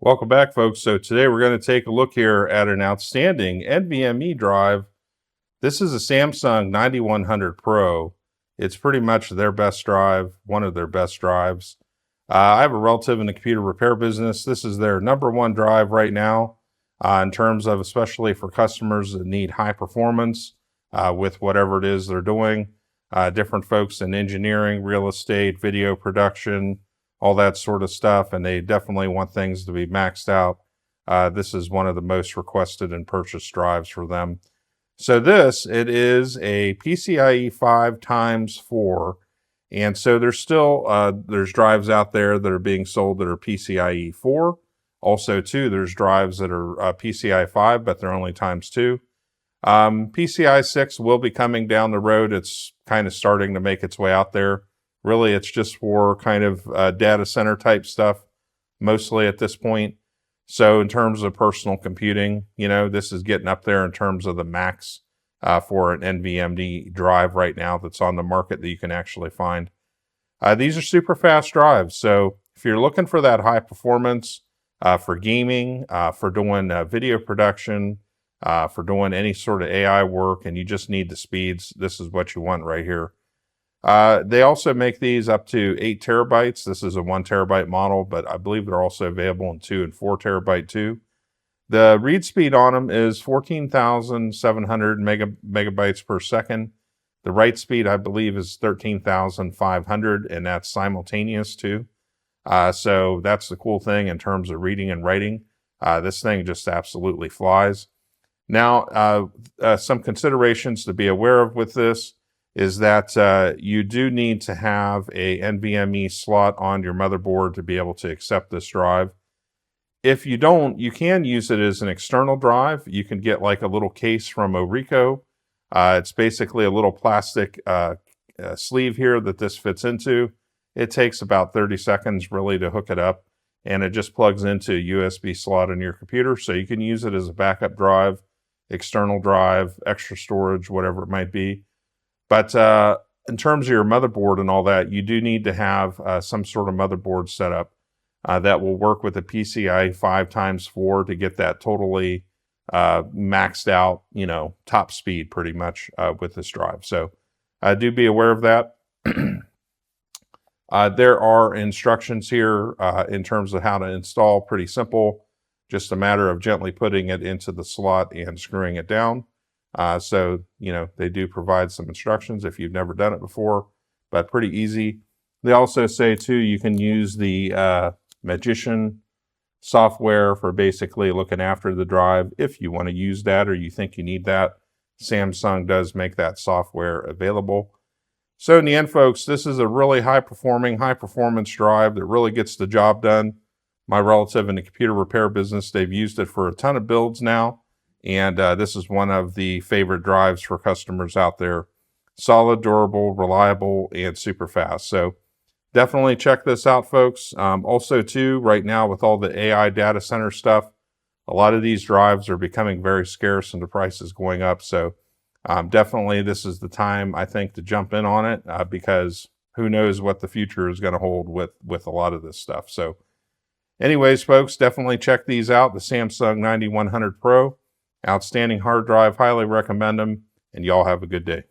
Welcome back, folks. So today we're going to take a look here at an outstanding NVMe drive. This is a Samsung 9100 Pro. It's pretty much their best drive, one of their best drives. I have a relative in the computer repair business. This is their #1 drive right now in terms of, especially for customers that need high performance with whatever it is they're doing. Different folks in engineering, real estate, video production, all that sort of stuff, and they definitely want things to be maxed out. This is one of the most requested and purchased drives for them. So it is a PCIe 5x4, and so there's drives out there that are being sold that are PCIe 4. Also, too, there's drives that are PCIe 5, but they're only ×2. PCIe 6 will be coming down the road. It's kind of starting to make its way out there. Really, it's just for kind of data center type stuff, mostly at this point. So in terms of personal computing, this is getting up there in terms of the max for an NVMe drive right now that's on the market that you can actually find. These are super fast drives. So if you're looking for that high performance for gaming, for doing video production, for doing any sort of AI work, and you just need the speeds, this is what you want right here. They also make these up to 8 terabytes. This is a 1 terabyte model, but I believe they're also available in 2 and 4 terabyte too. The read speed on them is 14,700 megabytes per second. The write speed, I believe, is 13,500, and that's simultaneous too. So that's the cool thing in terms of reading and writing. This thing just absolutely flies. Now, some considerations to be aware of with this is that you do need to have a NVMe slot on your motherboard to be able to accept this drive. If you don't, you can use it as an external drive. You can get like a little case from Orico. It's basically a little plastic sleeve here that this fits into. It takes about 30 seconds really to hook it up, and it just plugs into a USB slot in your computer. So you can use it as a backup drive, external drive, extra storage, whatever it might be. But in terms of your motherboard and all that, you do need to have some sort of motherboard setup that will work with a PCIe 5x4 to get that totally maxed out, top speed pretty much with this drive. So do be aware of that. There are instructions here in terms of how to install. Pretty simple, just a matter of gently putting it into the slot and screwing it down. So they do provide some instructions if you've never done it before, but pretty easy. They also say too, you can use the Magician software for basically looking after the drive if you want to use that or you think you need that. Samsung does make that software available. So in the end, folks, this is a really high performance drive that really gets the job done. My relative in the computer repair business, they've used it for a ton of builds now. And this is one of the favorite drives for customers out there. Solid, durable, reliable, and super fast. So definitely check this out, folks. Also, too, right now with all the AI data center stuff, a lot of these drives are becoming very scarce and the price is going up. So definitely this is the time, I think, to jump in on it because who knows what the future is going to hold with a lot of this stuff. So anyways, folks, definitely check these out. The Samsung 9100 Pro. Outstanding hard drive, highly recommend them, and y'all have a good day.